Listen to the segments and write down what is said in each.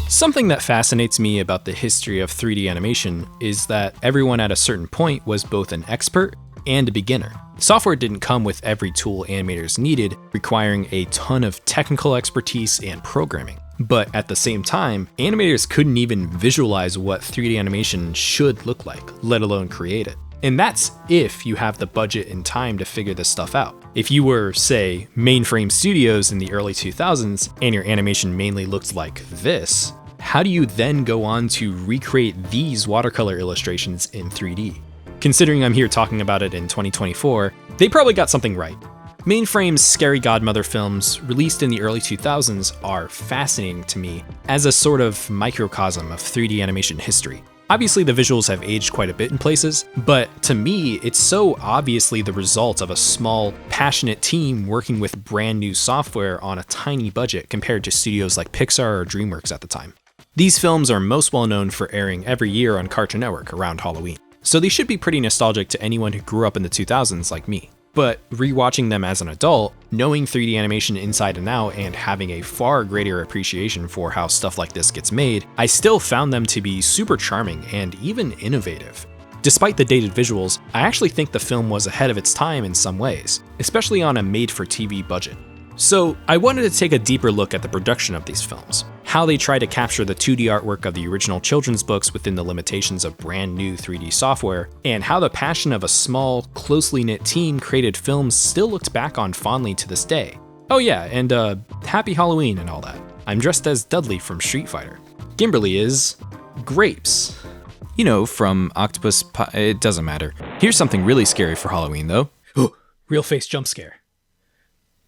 Something that fascinates me about the history of 3D animation is that everyone at a certain point was both an expert and a beginner. Software didn't come with every tool animators needed, requiring a ton of technical expertise and programming. But at the same time, animators couldn't even visualize what 3D animation should look like, let alone create it. And that's if you have the budget and time to figure this stuff out. If you were, say, Mainframe Studios in the early 2000s, and your animation mainly looked like this, how do you then go on to recreate these watercolor illustrations in 3D? Considering I'm here talking about it in 2024, they probably got something right. Mainframe's Scary Godmother films, released in the early 2000s, are fascinating to me as a sort of microcosm of 3D animation history. Obviously, the visuals have aged quite a bit in places, but to me, it's so obviously the result of a small, passionate team working with brand new software on a tiny budget compared to studios like Pixar or DreamWorks at the time. These films are most well known for airing every year on Cartoon Network around Halloween, so they should be pretty nostalgic to anyone who grew up in the 2000s like me. But rewatching them as an adult, knowing 3D animation inside and out, and having a far greater appreciation for how stuff like this gets made, I still found them to be super charming and even innovative. Despite the dated visuals, I actually think the film was ahead of its time in some ways, especially on a made-for-TV budget. So I wanted to take a deeper look at the production of these films, how they try to capture the 2D artwork of the original children's books within the limitations of brand new 3D software, and how the passion of a small, closely knit team created films still looked back on fondly to this day. Oh yeah, and happy Halloween and all that. I'm dressed as Dudley from Street Fighter. Kimberly is grapes. You know, from Octopus it doesn't matter. Here's something really scary for Halloween though. Real face jump scare.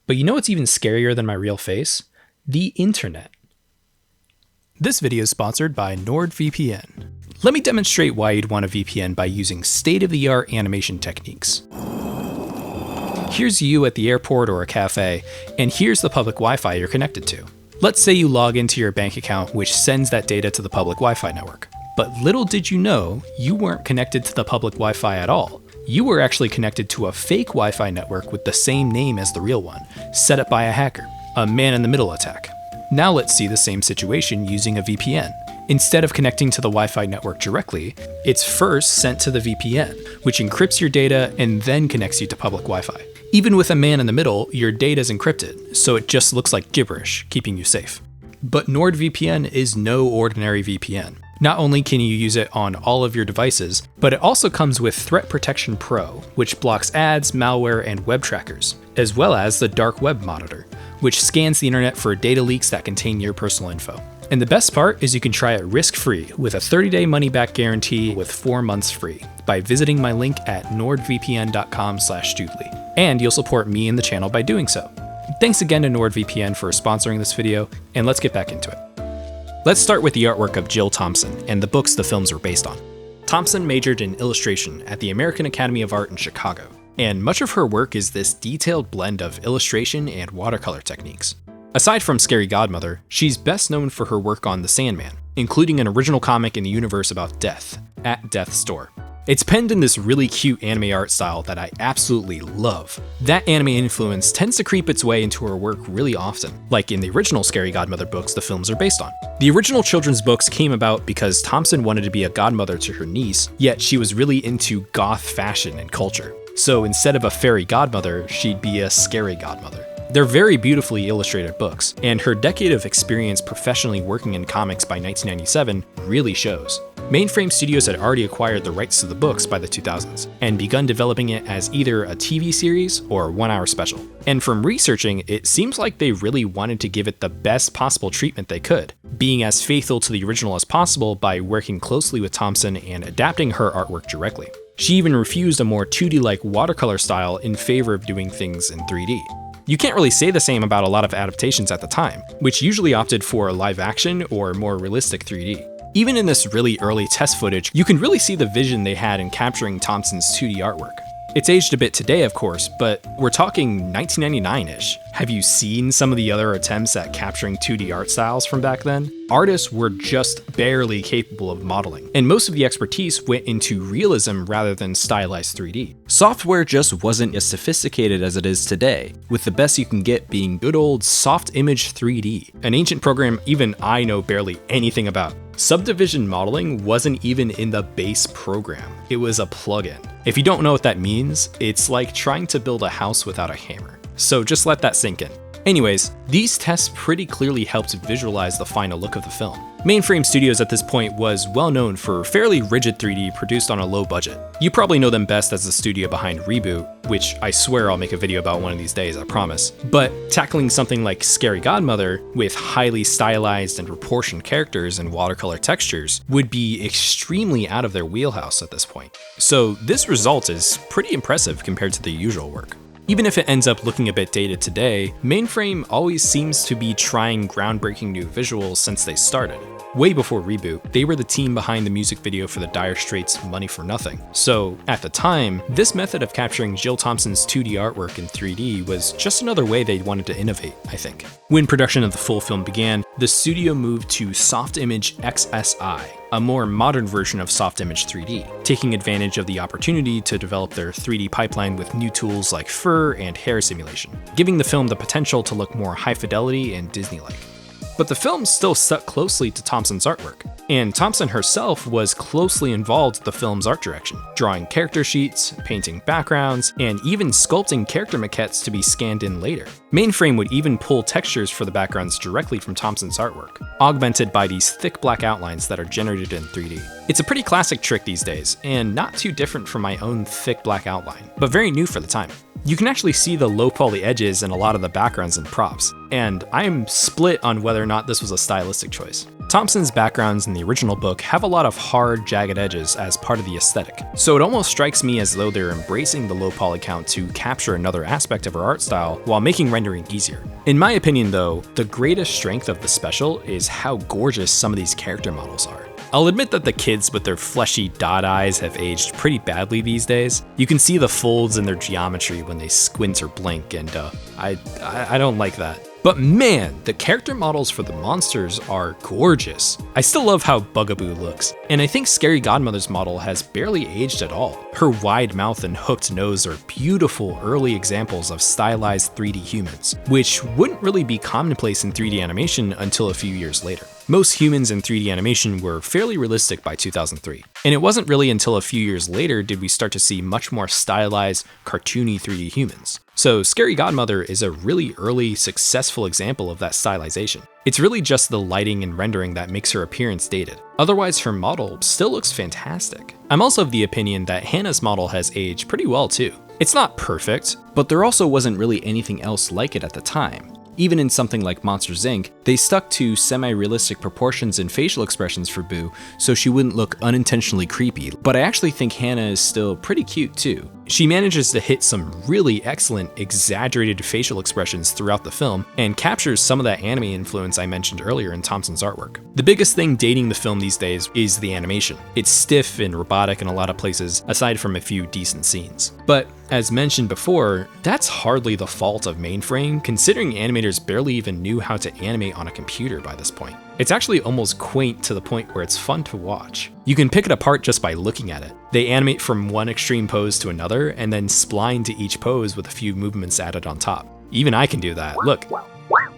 But you know what's even scarier than my real face? The internet. This video is sponsored by NordVPN. Let me demonstrate why you'd want a VPN by using state-of-the-art animation techniques. Here's you at the airport or a cafe, and here's the public Wi-Fi you're connected to. Let's say you log into your bank account, which sends that data to the public Wi-Fi network. But little did you know, you weren't connected to the public Wi-Fi at all. You were actually connected to a fake Wi-Fi network with the same name as the real one, set up by a hacker, a man-in-the-middle attack. Now let's see the same situation using a VPN. Instead of connecting to the Wi-Fi network directly, it's first sent to the VPN, which encrypts your data and then connects you to public Wi-Fi. Even with a man in the middle, your data is encrypted, so it just looks like gibberish, keeping you safe. But NordVPN is no ordinary VPN. Not only can you use it on all of your devices, but it also comes with Threat Protection Pro, which blocks ads, malware, and web trackers, as well as the Dark Web Monitor, which scans the internet for data leaks that contain your personal info. And the best part is you can try it risk-free with a 30-day money-back guarantee with 4 months free by visiting my link at nordvpn.com/Doodly. And you'll support me and the channel by doing so. Thanks again to NordVPN for sponsoring this video, and let's get back into it. Let's start with the artwork of Jill Thompson and the books the films were based on. Thompson majored in illustration at the American Academy of Art in Chicago, and much of her work is this detailed blend of illustration and watercolor techniques. Aside from Scary Godmother, she's best known for her work on The Sandman, including an original comic in the universe about death, At Death's Door. It's penned in this really cute anime art style that I absolutely love. That anime influence tends to creep its way into her work really often, like in the original Scary Godmother books the films are based on. The original children's books came about because Thompson wanted to be a godmother to her niece, yet she was really into goth fashion and culture. So instead of a fairy godmother, she'd be a scary godmother. They're very beautifully illustrated books, and her decade of experience professionally working in comics by 1997 really shows. Mainframe Studios had already acquired the rights to the books by the 2000s, and begun developing it as either a TV series or a 1-hour special. And from researching, it seems like they really wanted to give it the best possible treatment they could, being as faithful to the original as possible by working closely with Thompson and adapting her artwork directly. She even refused a more 2D-like watercolor style in favor of doing things in 3D. You can't really say the same about a lot of adaptations at the time, which usually opted for live action or more realistic 3D. Even in this really early test footage, you can really see the vision they had in capturing Thompson's 2D artwork. It's aged a bit today, of course, but we're talking 1999-ish. Have you seen some of the other attempts at capturing 2D art styles from back then? Artists were just barely capable of modeling, and most of the expertise went into realism rather than stylized 3D. Software just wasn't as sophisticated as it is today, with the best you can get being good old soft image 3D, an ancient program even I know barely anything about. Subdivision modeling wasn't even in the base program, it was a plugin. If you don't know what that means, it's like trying to build a house without a hammer. So just let that sink in. Anyways, these tests pretty clearly helped visualize the final look of the film. Mainframe Studios at this point was well known for fairly rigid 3D produced on a low budget. You probably know them best as the studio behind Reboot, which I swear I'll make a video about one of these days, I promise. But tackling something like Scary Godmother with highly stylized and proportioned characters and watercolor textures would be extremely out of their wheelhouse at this point. So this result is pretty impressive compared to the usual work. Even if it ends up looking a bit dated today, Mainframe always seems to be trying groundbreaking new visuals since they started. Way before Reboot, they were the team behind the music video for the Dire Straits' Money for Nothing. So, at the time, this method of capturing Jill Thompson's 2D artwork in 3D was just another way they wanted to innovate, I think. When production of the full film began, the studio moved to Soft Image XSI, a more modern version of Soft Image 3D, taking advantage of the opportunity to develop their 3D pipeline with new tools like fur and hair simulation, giving the film the potential to look more high fidelity and Disney-like. But the film still stuck closely to Thompson's artwork, and Thompson herself was closely involved with the film's art direction, drawing character sheets, painting backgrounds, and even sculpting character maquettes to be scanned in later. Mainframe would even pull textures for the backgrounds directly from Thompson's artwork, augmented by these thick black outlines that are generated in 3D. It's a pretty classic trick these days, and not too different from my own thick black outline, but very new for the time. You can actually see the low poly edges in a lot of the backgrounds and props, and I'm split on whether or not this was a stylistic choice. Thompson's backgrounds in the original book have a lot of hard, jagged edges as part of the aesthetic, so it almost strikes me as though they're embracing the low poly count to capture another aspect of her art style while making rendering easier. In my opinion though, the greatest strength of the special is how gorgeous some of these character models are. I'll admit that the kids with their fleshy dot eyes have aged pretty badly these days. You can see the folds in their geometry when they squint or blink, and I don't like that. But man, the character models for the monsters are gorgeous. I still love how Bugaboo looks, and I think Scary Godmother's model has barely aged at all. Her wide mouth and hooked nose are beautiful early examples of stylized 3D humans, which wouldn't really be commonplace in 3D animation until a few years later. Most humans in 3D animation were fairly realistic by 2003, and it wasn't really until a few years later did we start to see much more stylized, cartoony 3D humans. So Scary Godmother is a really early, successful example of that stylization. It's really just the lighting and rendering that makes her appearance dated. Otherwise, her model still looks fantastic. I'm also of the opinion that Hannah's model has aged pretty well too. It's not perfect, but there also wasn't really anything else like it at the time. Even in something like Monsters Inc., they stuck to semi-realistic proportions and facial expressions for Boo so she wouldn't look unintentionally creepy, but I actually think Hannah is still pretty cute too. She manages to hit some really excellent, exaggerated facial expressions throughout the film and captures some of that anime influence I mentioned earlier in Thompson's artwork. The biggest thing dating the film these days is the animation. It's stiff and robotic in a lot of places, aside from a few decent scenes. But as mentioned before, that's hardly the fault of Mainframe, considering animators barely even knew how to animate on a computer by this point. It's actually almost quaint to the point where it's fun to watch. You can pick it apart just by looking at it. They animate from one extreme pose to another and then spline to each pose with a few movements added on top. Even I can do that, look.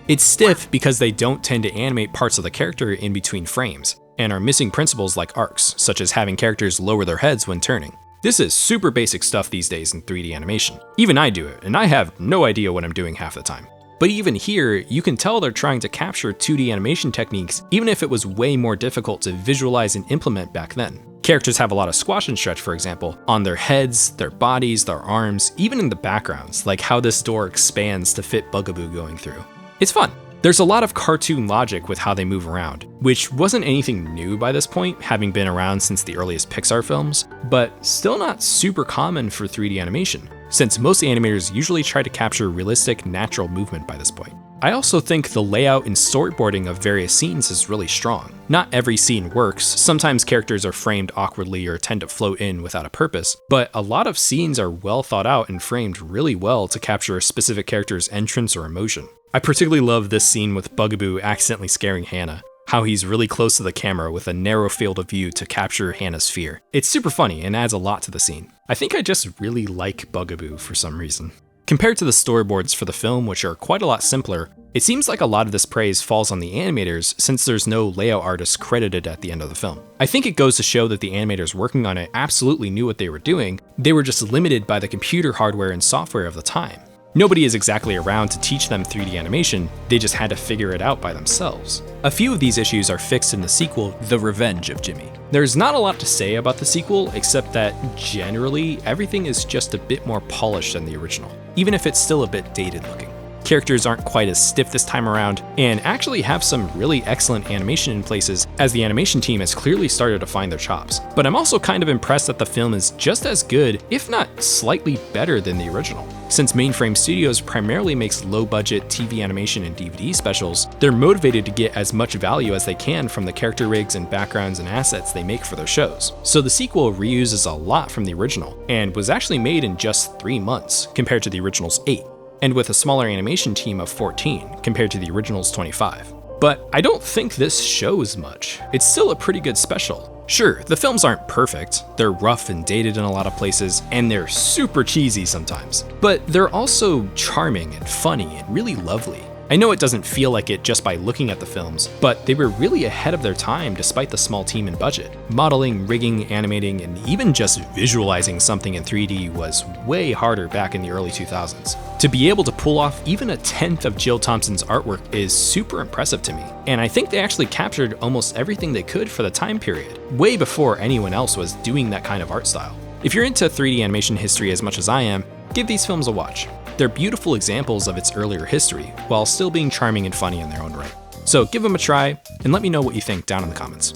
It's stiff because they don't tend to animate parts of the character in between frames, and are missing principles like arcs, such as having characters lower their heads when turning. This is super basic stuff these days in 3D animation. Even I do it, and I have no idea what I'm doing half the time. But even here, you can tell they're trying to capture 2D animation techniques, even if it was way more difficult to visualize and implement back then. Characters have a lot of squash and stretch, for example, on their heads, their bodies, their arms, even in the backgrounds, like how this door expands to fit Bugaboo going through. It's fun. There's a lot of cartoon logic with how they move around, which wasn't anything new by this point, having been around since the earliest Pixar films, but still not super common for 3D animation, since most animators usually try to capture realistic, natural movement by this point. I also think the layout and storyboarding of various scenes is really strong. Not every scene works, sometimes characters are framed awkwardly or tend to float in without a purpose, but a lot of scenes are well thought out and framed really well to capture a specific character's entrance or emotion. I particularly love this scene with Bugaboo accidentally scaring Hannah, how he's really close to the camera with a narrow field of view to capture Hannah's fear. It's super funny and adds a lot to the scene. I think I just really like Bugaboo for some reason. Compared to the storyboards for the film, which are quite a lot simpler, it seems like a lot of this praise falls on the animators since there's no layout artist credited at the end of the film. I think it goes to show that the animators working on it absolutely knew what they were doing, they were just limited by the computer hardware and software of the time. Nobody is exactly around to teach them 3D animation, they just had to figure it out by themselves. A few of these issues are fixed in the sequel, The Revenge of Jimmy. There's not a lot to say about the sequel, except that generally everything is just a bit more polished than the original, even if it's still a bit dated looking. Characters aren't quite as stiff this time around, and actually have some really excellent animation in places, as the animation team has clearly started to find their chops. But I'm also kind of impressed that the film is just as good, if not slightly better than the original. Since Mainframe Studios primarily makes low-budget TV animation and DVD specials, they're motivated to get as much value as they can from the character rigs and backgrounds and assets they make for their shows. So the sequel reuses a lot from the original, and was actually made in just 3 months, compared to the original's 8. And with a smaller animation team of 14 compared to the original's 25. But I don't think this shows much. It's still a pretty good special. Sure, the films aren't perfect, they're rough and dated in a lot of places, and they're super cheesy sometimes. But they're also charming and funny and really lovely. I know it doesn't feel like it just by looking at the films, but they were really ahead of their time despite the small team and budget. Modeling, rigging, animating, and even just visualizing something in 3D was way harder back in the early 2000s. To be able to pull off even a tenth of Jill Thompson's artwork is super impressive to me, and I think they actually captured almost everything they could for the time period, way before anyone else was doing that kind of art style. If you're into 3D animation history as much as I am, give these films a watch. They're beautiful examples of its earlier history, while still being charming and funny in their own right. So give them a try, and let me know what you think down in the comments.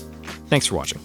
Thanks for watching.